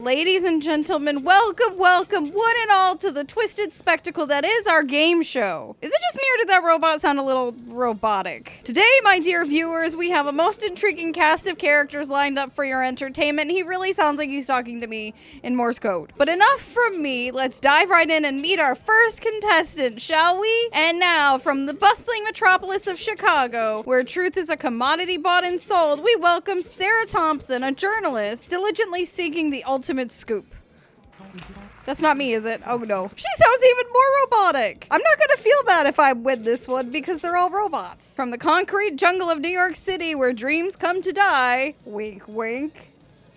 Ladies and gentlemen, welcome, welcome, one and all, to the twisted spectacle that is our game show. Is it just me or did that robot sound a little robotic? Today, my dear viewers, we have a most intriguing cast of characters lined up for your entertainment. He really sounds like he's talking to me in Morse code. But enough from me, let's dive right in and meet our first contestant, shall we? And now, from the bustling metropolis of Chicago, where truth is a commodity bought and sold, we welcome Sarah Thompson, a journalist, diligently seeking the ultimate scoop. That's not me, is it? Oh no. She sounds even more robotic. I'm not gonna feel bad if I win this one because they're all robots. From the concrete jungle of New York City where dreams come to die, wink wink.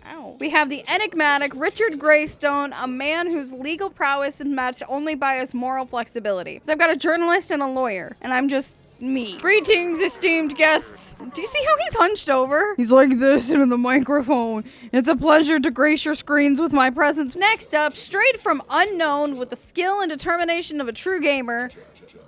Ow. We have the enigmatic Richard Greystone, a man whose legal prowess is matched only by his moral flexibility. So I've got a journalist and a lawyer, and I'm just me. Greetings, esteemed guests. Do you see how he's hunched over? He's like this into the microphone. It's a pleasure to grace your screens with my presence. Next up, straight from unknown with the skill and determination of a true gamer,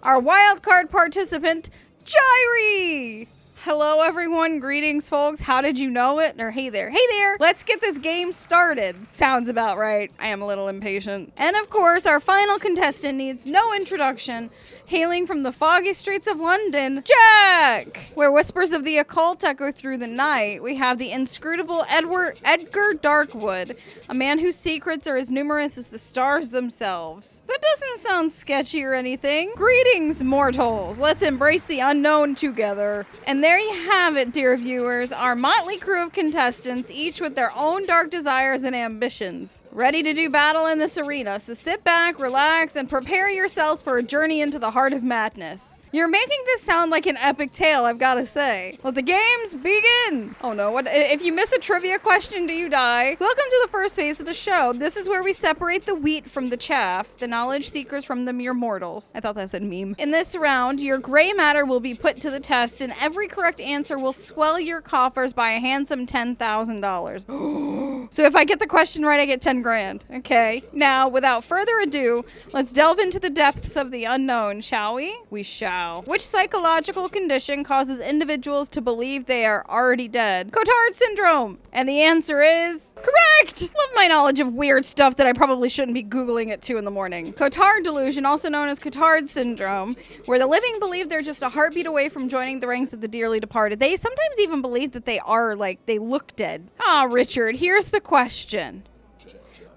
our wildcard participant, Jeaire. Hello everyone, greetings folks, how did you know it? Or hey there, let's get this game started. Sounds about right, I am a little impatient. And of course, our final contestant needs no introduction, hailing from the foggy streets of London, Jack! Where whispers of the occult echo through the night, we have the inscrutable Edgar Darkwood, a man whose secrets are as numerous as the stars themselves. That doesn't sound sketchy or anything. Greetings, mortals, let's embrace the unknown together. And there you have it, dear viewers, our motley crew of contestants, each with their own dark desires and ambitions. Ready to do battle in this arena, so sit back, relax, and prepare yourselves for a journey into the heart of madness. You're making this sound like an epic tale, I've got to say. Let the games begin! Oh no, what if you miss a trivia question, do you die? Welcome to the first phase of the show. This is where we separate the wheat from the chaff, the knowledge seekers from the mere mortals. I thought that said meme. In this round, your gray matter will be put to the test, and every correct answer will swell your coffers by a handsome $10,000. So if I get the question right, I get 10 grand. Okay, now, without further ado, let's delve into the depths of the unknown, shall we? We shall. Which psychological condition causes individuals to believe they are already dead? Cotard syndrome. And the answer is correct. Love my knowledge of weird stuff that I probably shouldn't be Googling at 2 in the morning. Cotard delusion, also known as Cotard syndrome, where the living believe they're just a heartbeat away from joining the ranks of the dearly departed. They sometimes even believe that they are, like, they look dead. Richard, here's the question.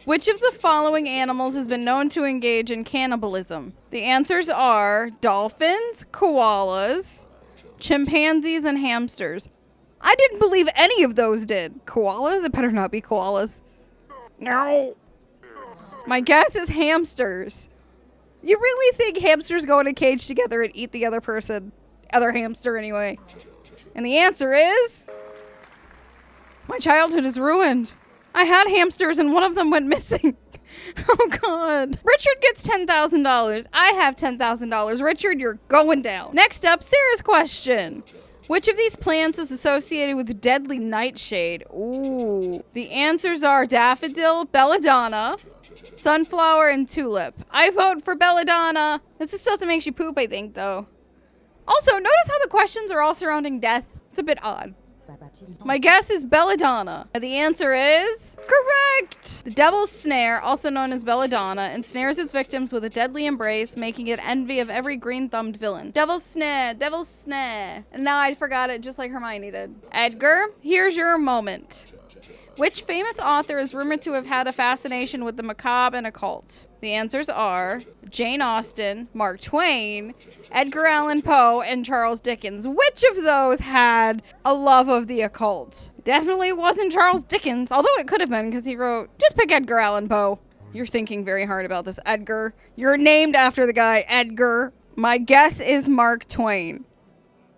Which of the following animals has been known to engage in cannibalism? The answers are dolphins, koalas, chimpanzees, and hamsters. I didn't believe any of those did. Koalas? It better not be koalas. No. My guess is hamsters. You really think hamsters go in a cage together and eat the other person? Other hamster, anyway. And the answer is... my childhood is ruined. I had hamsters and one of them went missing. Oh God. Richard gets $10,000. I have $10,000. Richard, you're going down. Next up, Sarah's question. Which of these plants is associated with deadly nightshade? Ooh. The answers are daffodil, belladonna, sunflower, and tulip. I vote for belladonna. This is stuff that makes you poop, I think, though. Also, notice how the questions are all surrounding death. It's a bit odd. My guess is belladonna. The answer is correct! The devil's snare, also known as belladonna, ensnares its victims with a deadly embrace, making it envy of every green-thumbed villain. Devil's snare, devil's snare. And now I forgot it just like Hermione did. Edgar, here's your moment. Which famous author is rumored to have had a fascination with the macabre and occult? The answers are Jane Austen, Mark Twain, Edgar Allan Poe, and Charles Dickens. Which of those had a love of the occult? Definitely wasn't Charles Dickens, although it could have been because he wrote, just pick Edgar Allan Poe. You're thinking very hard about this, Edgar. You're named after the guy, Edgar. My guess is Mark Twain.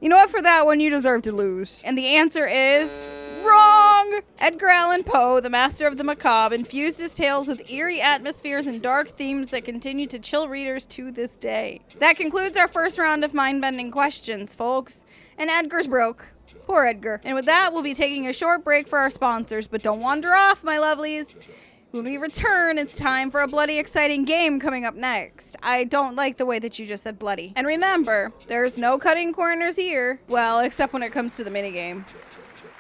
You know what, for that one, you deserve to lose. And the answer is... wrong! Edgar Allan Poe, the master of the macabre, infused his tales with eerie atmospheres and dark themes that continue to chill readers to this day. That concludes our first round of mind-bending questions, folks. And Edgar's broke. Poor Edgar. And with that, we'll be taking a short break for our sponsors, but don't wander off, my lovelies. When we return, it's time for a bloody exciting game coming up next. I don't like the way that you just said bloody. And remember, there's no cutting corners here. Well, except when it comes to the minigame.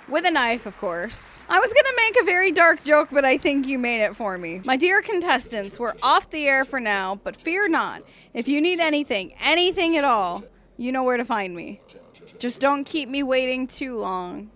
With a knife, of course. I was gonna make a very dark joke, but I think you made it for me. My dear contestants, we're off the air for now, but fear not. If you need anything at all, you know where to find me. Just don't keep me waiting too long. ...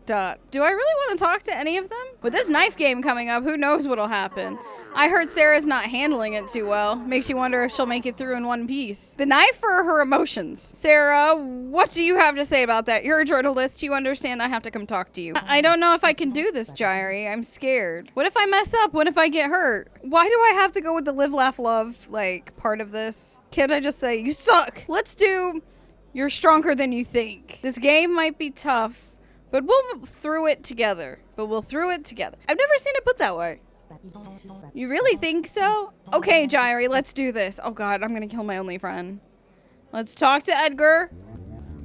Do I really want to talk to any of them? With this knife game coming up, who knows what'll happen? I heard Sarah's not handling it too well. Makes you wonder if she'll make it through in one piece. The knife or her emotions? Sarah, what do you have to say about that? You're a journalist. You understand I have to come talk to you. I don't know if I can do this, Jeaire. I'm scared. What if I mess up? What if I get hurt? Why do I have to go with the live, laugh, love, like, part of this? Can't I just say, you suck? Let's do, you're stronger than you think. This game might be tough, but we'll through it together. I've never seen it put that way. You really think so? Okay, Jeaire, let's do this. Oh god, I'm gonna kill my only friend. Let's talk to Edgar.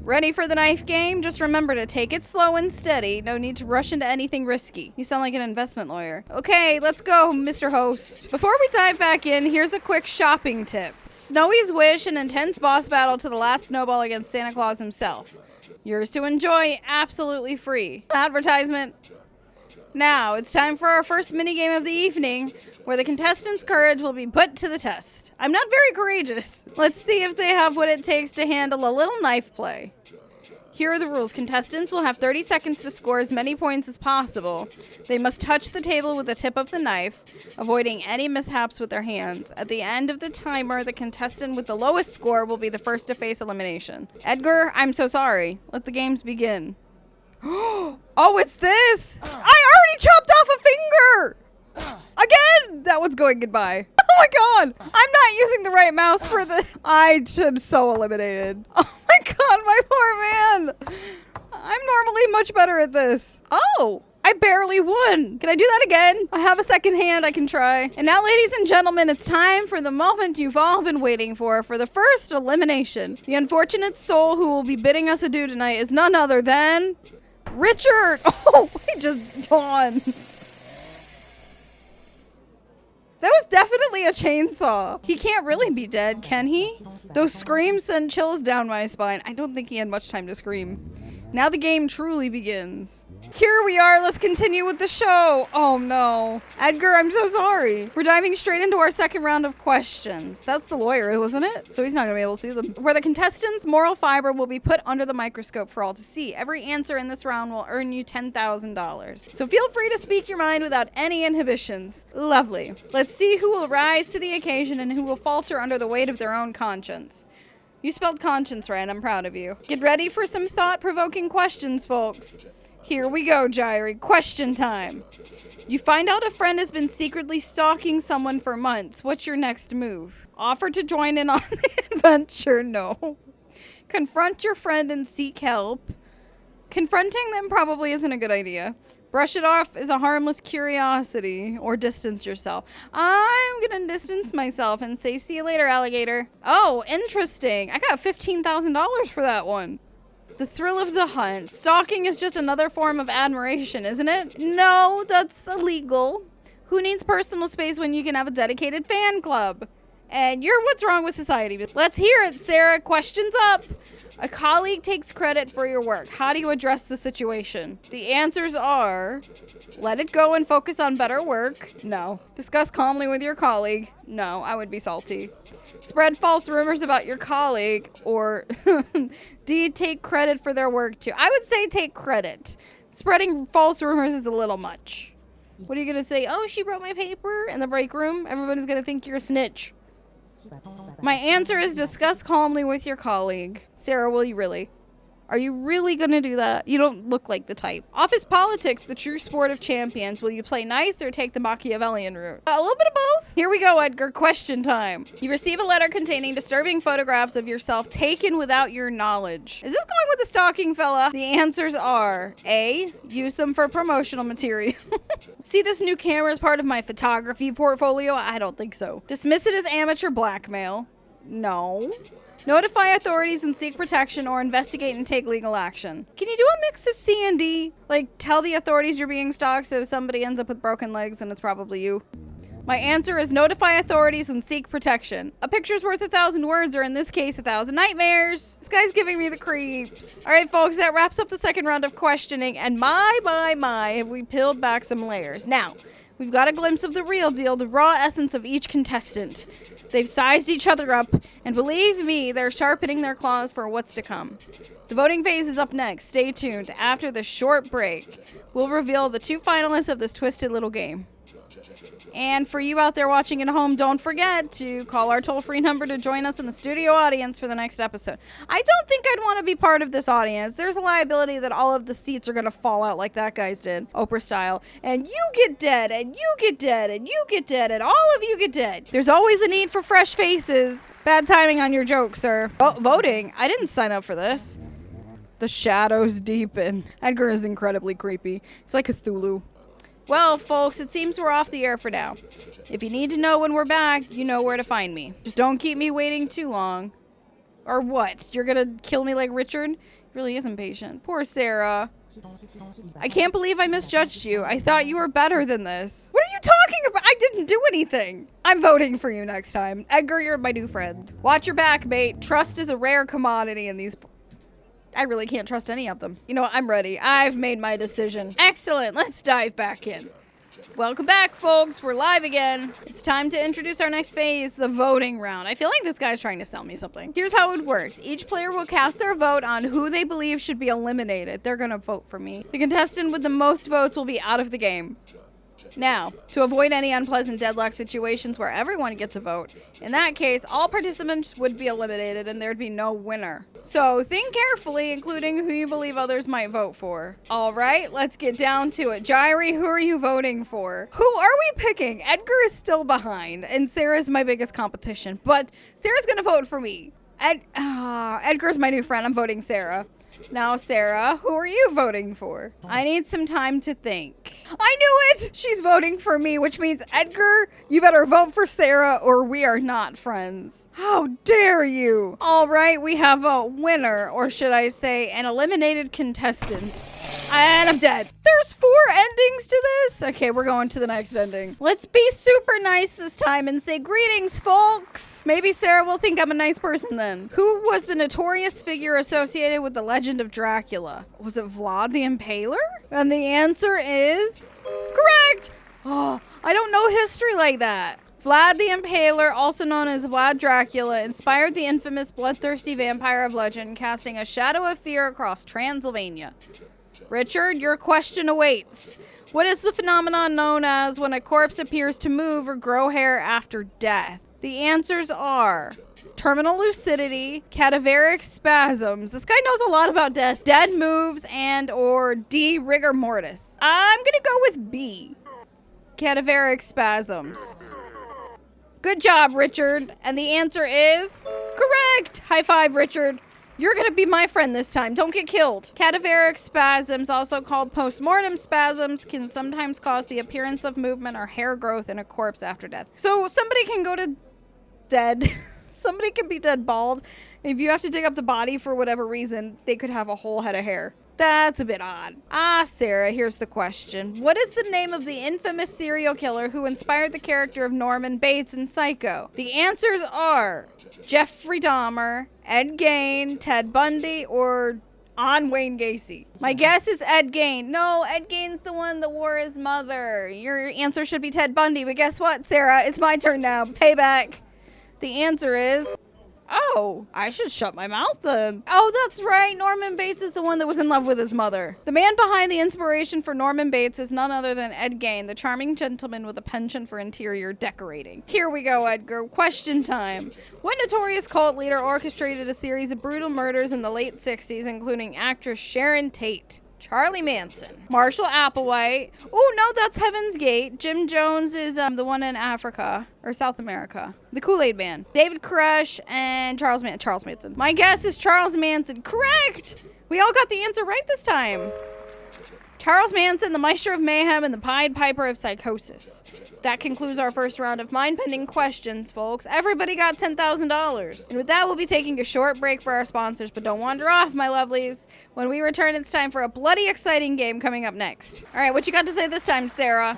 Ready for the knife game? Just remember to take it slow and steady. No need to rush into anything risky. You sound like an investment lawyer. Okay, let's go, Mr. Host. Before we dive back in, here's a quick shopping tip. Snowy's Wish, an intense boss battle to the last snowball against Santa Claus himself. Yours to enjoy, absolutely free. Advertisement. Now, it's time for our first minigame of the evening, where the contestants' courage will be put to the test. I'm not very courageous. Let's see if they have what it takes to handle a little knife play. Here are the rules. Contestants will have 30 seconds to score as many points as possible. They must touch the table with the tip of the knife, avoiding any mishaps with their hands. At the end of the timer, the contestant with the lowest score will be the first to face elimination. Edgar, I'm so sorry. Let the games begin. Oh, it's this! I already chopped off a finger! Again! That one's going goodbye. Oh my god! I'm not using the right mouse for the... I am so eliminated. Oh my god, my poor man! I'm normally much better at this. Oh! I barely won. Can I do that again? I have a second hand I can try. And now, ladies and gentlemen, it's time for the moment you've all been waiting for the first elimination. The unfortunate soul who will be bidding us adieu tonight is none other than... Richard! Oh, he just yawned. That was definitely a chainsaw. He can't really be dead, can he? Those screams send chills down my spine. I don't think he had much time to scream. Now the game truly begins. Here we are. Let's continue with the show. Oh no. Edgar, I'm so sorry. We're diving straight into our second round of questions. That's the lawyer, wasn't it? So he's not going to be able to see them. Where the contestants' moral fiber will be put under the microscope for all to see. Every answer in this round will earn you $10,000. So feel free to speak your mind without any inhibitions. Lovely. Let's see who will rise to the occasion and who will falter under the weight of their own conscience. You spelled conscience right. I'm proud of you. Get ready for some thought-provoking questions, folks. Here we go, Jeaire. Question time. You find out a friend has been secretly stalking someone for months. What's your next move? Offer to join in on the adventure? No. Confront your friend and seek help. Confronting them probably isn't a good idea. Brush it off as a harmless curiosity or distance yourself. I'm gonna distance myself and say, see you later, alligator. Oh, interesting. I got $15,000 for that one. The thrill of the hunt. Stalking is just another form of admiration, isn't it? No, that's illegal. Who needs personal space when you can have a dedicated fan club? And you're what's wrong with society. Let's hear it, Sarah. Questions up. A colleague takes credit for your work. How do you address the situation? The answers are, let it go and focus on better work. No. Discuss calmly with your colleague. No, I would be salty. Spread false rumors about your colleague, or do you take credit for their work too? I would say take credit. Spreading false rumors is a little much. What are you going to say? Oh, she wrote my paper in the break room. Everybody's going to think you're a snitch. My answer is discuss calmly with your colleague. Sarah, will you really? Are you really going to do that? You don't look like the type. Office politics, the true sport of champions. Will you play nice or take the Machiavellian route? A little bit of both. Here we go, Edgar. Question time. You receive a letter containing disturbing photographs of yourself taken without your knowledge. Is this going with the stalking fella? The answers are A, use them for promotional material. See this new camera as part of my photography portfolio? I don't think so. Dismiss it as amateur blackmail. No. Notify authorities and seek protection, or investigate and take legal action. Can you do a mix of C and D? Like, tell the authorities you're being stalked, so if somebody ends up with broken legs, then it's probably you. My answer is notify authorities and seek protection. A picture's worth 1,000 words, or in this case, 1,000 nightmares. This guy's giving me the creeps. All right, folks, that wraps up the second round of questioning, and my, have we peeled back some layers. Now, we've got a glimpse of the real deal, the raw essence of each contestant. They've sized each other up, and believe me, they're sharpening their claws for what's to come. The voting phase is up next. Stay tuned. After the short break, we'll reveal the 2 finalists of this twisted little game. And for you out there watching at home, don't forget to call our toll-free number to join us in the studio audience for the next episode. I don't think I'd want to be part of this audience. There's a liability that all of the seats are going to fall out like that guy's did, Oprah style. And you get dead, and you get dead, and you get dead, and all of you get dead. There's always a need for fresh faces. Bad timing on your joke, sir. Oh, voting. I didn't sign up for this. The shadows deepen. Edgar is incredibly creepy. He's like Cthulhu. Well, folks, it seems we're off the air for now. If you need to know when we're back, you know where to find me. Just don't keep me waiting too long. Or what? You're gonna kill me like Richard? He really is impatient. Poor Sarah. I can't believe I misjudged you. I thought you were better than this. What are you talking about? I didn't do anything. I'm voting for you next time. Edgar, you're my new friend. Watch your back, mate. Trust is a rare commodity in these... I really can't trust any of them. You know what? I'm ready. I've made my decision. Excellent. Let's dive back in. Welcome back, folks. We're live again. It's time to introduce our next phase, the voting round. I feel like this guy's trying to sell me something. Here's how it works. Each player will cast their vote on who they believe should be eliminated. They're gonna vote for me. The contestant with the most votes will be out of the game. Now, to avoid any unpleasant deadlock situations where everyone gets a vote, in that case, all participants would be eliminated and there'd be no winner. So think carefully, including who you believe others might vote for. All right, let's get down to it. Jeaire, who are you voting for? Who are we picking? Edgar is still behind, and Sarah's my biggest competition, but Sarah's gonna vote for me. Edgar's my new friend. I'm voting Sarah. Now, Sarah, who are you voting for? I need some time to think. I knew it! She's voting for me, which means, Edgar, you better vote for Sarah or we are not friends. How dare you! All right, we have a winner, or should I say an eliminated contestant. And I'm dead. There's 4 endings to this? Okay, we're going to the next ending. Let's be super nice this time and say greetings, folks. Maybe Sarah will think I'm a nice person then. Who was the notorious figure associated with the legend of Dracula? Was it Vlad the Impaler? And the answer is correct. Oh, I don't know history like that. Vlad the Impaler, also known as Vlad Dracula, inspired the infamous bloodthirsty vampire of legend, casting a shadow of fear across Transylvania. Richard, your question awaits. What is the phenomenon known as when a corpse appears to move or grow hair after death? The answers are terminal lucidity, cadaveric spasms. This guy knows a lot about death. Dead moves and or D, rigor mortis. I'm gonna go with B, cadaveric spasms. Good job, Richard. And the answer is correct. High five, Richard. You're gonna be my friend this time. Don't get killed. Cadaveric spasms, also called postmortem spasms, can sometimes cause the appearance of movement or hair growth in a corpse after death. So somebody can go to dead. Somebody can be dead bald. If you have to dig up the body for whatever reason, they could have a whole head of hair. That's a bit odd. Sarah, here's the question. What is the name of the infamous serial killer who inspired the character of Norman Bates in Psycho? The answers are Jeffrey Dahmer, Ed Gein, Ted Bundy, or Wayne Gacy. My guess is Ed Gein. No, Ed Gein's the one that wore his mother. Your answer should be Ted Bundy, but guess what, Sarah? It's my turn now. Payback. The answer is... Oh, I should shut my mouth then. Oh, that's right. Norman Bates is the one that was in love with his mother. The man behind the inspiration for Norman Bates is none other than Ed Gein, the charming gentleman with a penchant for interior decorating. Here we go, Edgar. Question time. What notorious cult leader orchestrated a series of brutal murders in the late 60s, including actress Sharon Tate? Charlie Manson. Marshall Applewhite. Oh, no, that's Heaven's Gate. Jim Jones is the one in Africa, or South America. The Kool-Aid Man. David Koresh and Charles Manson. My guess is Charles Manson. Correct! We all got the answer right this time. Charles Manson, the Maestro of Mayhem, and the Pied Piper of Psychosis. That concludes our first round of mind-bending questions, folks. Everybody got $10,000. And with that, we'll be taking a short break for our sponsors, but don't wander off, my lovelies. When we return, it's time for a bloody exciting game coming up next. All right, what you got to say this time, Sarah?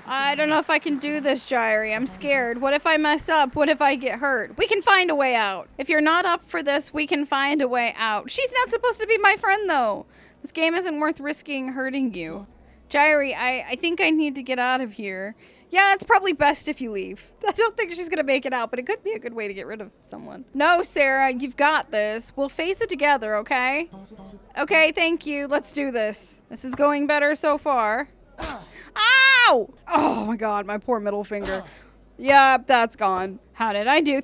I don't know if I can do this, Jeaire. I'm scared. What if I mess up? What if I get hurt? We can find a way out. If you're not up for this, we can find a way out. She's not supposed to be my friend, though. This game isn't worth risking hurting you. Jeaire, I think I need to get out of here. Yeah, it's probably best if you leave. I don't think she's gonna make it out, but it could be a good way to get rid of someone. No, Sarah, you've got this. We'll face it together, okay? Okay, thank you. Let's do this. This is going better so far. Ow! Oh my god, my poor middle finger. Yep, that's gone. How did I do?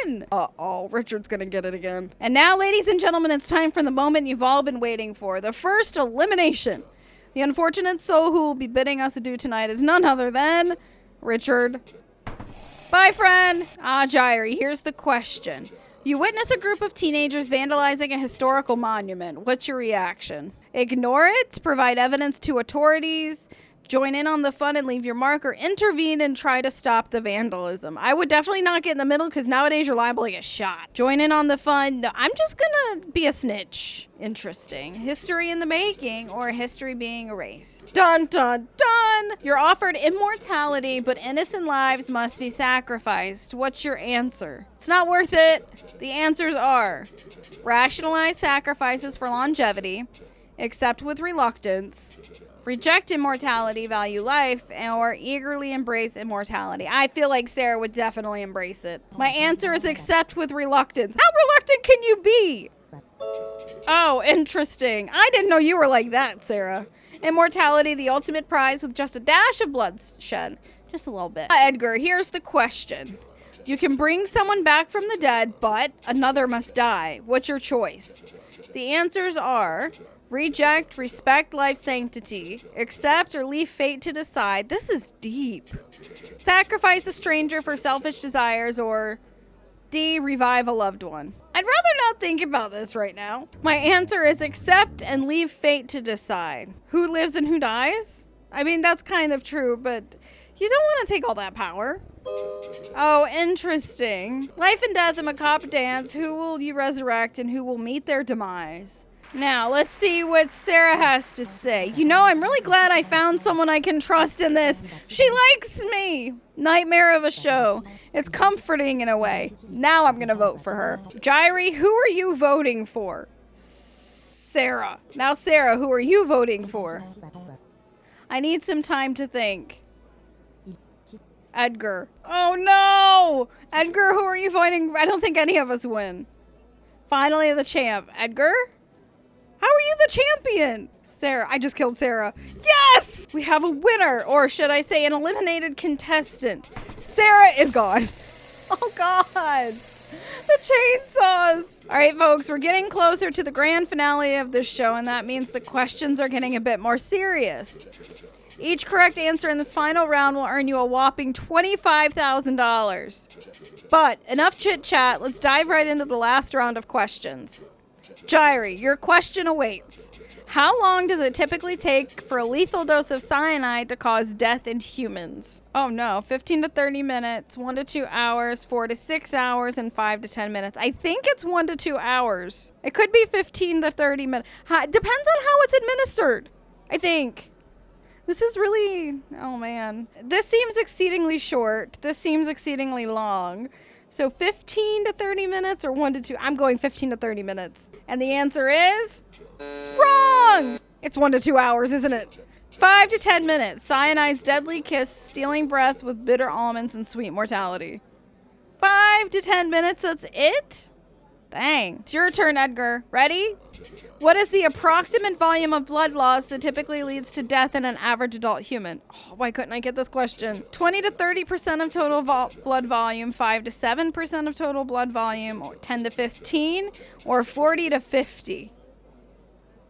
31! Uh-oh, Richard's gonna get it again. And now, ladies and gentlemen, it's time for the moment you've all been waiting for. The first elimination. The unfortunate soul who will be bidding us adieu tonight is none other than Richard. Bye, friend. Jeaire, here's the question. You witness a group of teenagers vandalizing a historical monument. What's your reaction? Ignore it, provide evidence to authorities, join in on the fun and leave your mark, or intervene and try to stop the vandalism. I would definitely not get in the middle because nowadays you're liable to get shot. Join in on the fun. No, I'm just gonna be a snitch. Interesting. History in the making or history being erased. Dun dun dun! You're offered immortality, but innocent lives must be sacrificed. What's your answer? It's not worth it. The answers are rationalize sacrifices for longevity, accept with reluctance, reject immortality, value life, or eagerly embrace immortality. I feel like Sarah would definitely embrace it. My answer is accept with reluctance. How reluctant can you be? Oh, interesting. I didn't know you were like that, Sarah. Immortality, the ultimate prize with just a dash of bloodshed. Just a little bit. Edgar, here's the question. You can bring someone back from the dead, but another must die. What's your choice? The answers are reject, respect life's sanctity, accept or leave fate to decide. This is deep. Sacrifice a stranger for selfish desires, or D, revive a loved one. I'd rather not think about this right now. My answer is accept and leave fate to decide. Who lives and who dies? I mean, that's kind of true, but you don't want to take all that power. Oh, interesting. Life and death, a macabre dance. Who will you resurrect and who will meet their demise? Now, let's see what Sarah has to say. You know, I'm really glad I found someone I can trust in this. She likes me. Nightmare of a show. It's comforting in a way. Now I'm going to vote for her. Jeaire, who are you voting for? Sarah. Now, Sarah, who are you voting for? I need some time to think. Edgar. Oh, no. Edgar, who are you voting? I don't think any of us win. Finally, the champ. Edgar? How are you the champion? Sarah. I just killed Sarah. Yes! We have a winner, or should I say an eliminated contestant. Sarah is gone. Oh, God. The chainsaws. All right, folks, we're getting closer to the grand finale of this show, and that means the questions are getting a bit more serious. Each correct answer in this final round will earn you a whopping $25,000. But enough chit-chat. Let's dive right into the last round of questions. Jeaire, your question awaits. How long does it typically take for a lethal dose of cyanide to cause death in humans? Oh no, 15 to 30 minutes, 1 to 2 hours, 4 to 6 hours, and 5 to 10 minutes. I think it's 1 to 2 hours. It could be 15 to 30 minutes. Depends on how it's administered, I think. This is really, oh man. This seems exceedingly short. This seems exceedingly long. So 15 to 30 minutes or 1 to 2? I'm going 15 to 30 minutes. And the answer is wrong. It's 1 to 2 hours, isn't it? 5 to 10 minutes. Cyanide's deadly kiss, stealing breath with bitter almonds and sweet mortality. 5 to 10 minutes, that's it? Dang. It's your turn, Edgar. Ready? What is the approximate volume of blood loss that typically leads to death in an average adult human? Oh, why couldn't I get this question? 20 to 30% of total blood volume, 5 to 7% of total blood volume, or 10 to 15, or 40 to 50?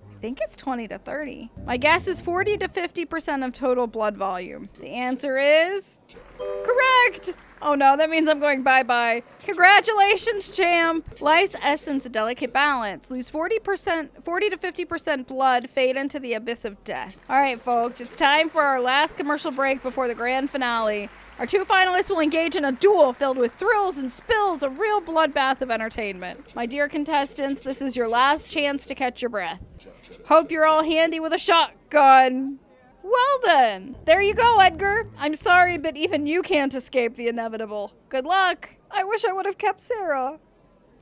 I think it's 20 to 30. My guess is 40 to 50% of total blood volume. The answer is correct. Oh no, that means I'm going bye-bye. Congratulations, champ. Life's essence, a delicate balance. Lose 40 to 50% blood, fade into the abyss of death. All right, folks, it's time for our last commercial break before the grand finale. Our 2 finalists will engage in a duel filled with thrills and spills, a real bloodbath of entertainment. My dear contestants, this is your last chance to catch your breath. Hope you're all handy with a shotgun. Well then, there you go, Edgar. I'm sorry, but even you can't escape the inevitable. Good luck. I wish I would have kept Sarah.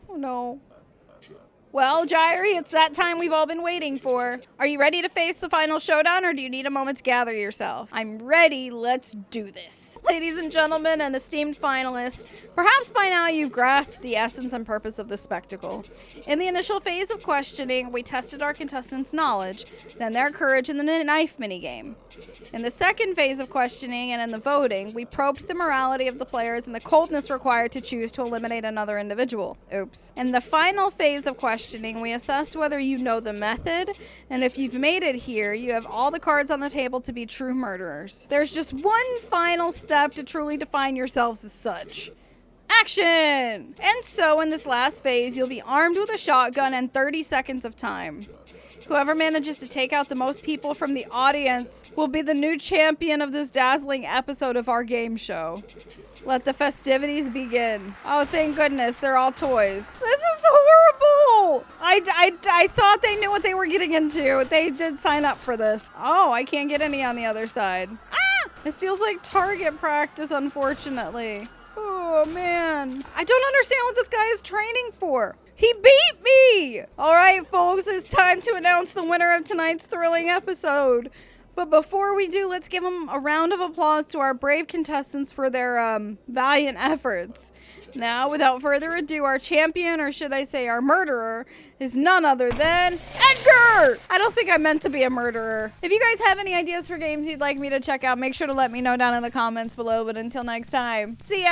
Oh no. Well, Jeaire, it's that time we've all been waiting for. Are you ready to face the final showdown, or do you need a moment to gather yourself? I'm ready. Let's do this. Ladies and gentlemen and esteemed finalists, perhaps by now you've grasped the essence and purpose of this spectacle. In the initial phase of questioning, we tested our contestants' knowledge, then their courage in the knife minigame. In the second phase of questioning and in the voting, we probed the morality of the players and the coldness required to choose to eliminate another individual. Oops. In the final phase of questioning, we assessed whether you know the method, and if you've made it here, you have all the cards on the table to be true murderers. There's just one final step to truly define yourselves as such. Action! And so in this last phase, you'll be armed with a shotgun and 30 seconds of time. Whoever manages to take out the most people from the audience will be the new champion of this dazzling episode of our game show. Let the festivities begin. Oh, thank goodness, they're all toys. This is horrible! I thought they knew what they were getting into. They did sign up for this. Oh, I can't get any on the other side. Ah! It feels like target practice, unfortunately. Oh, man. I don't understand what this guy is training for. He beat me! All right, folks, it's time to announce the winner of tonight's thrilling episode. But before we do, let's give them a round of applause to our brave contestants for their valiant efforts. Now, without further ado, our champion, or should I say our murderer, is none other than Edgar! I don't think I meant to be a murderer. If you guys have any ideas for games you'd like me to check out, make sure to let me know down in the comments below. But until next time, see ya!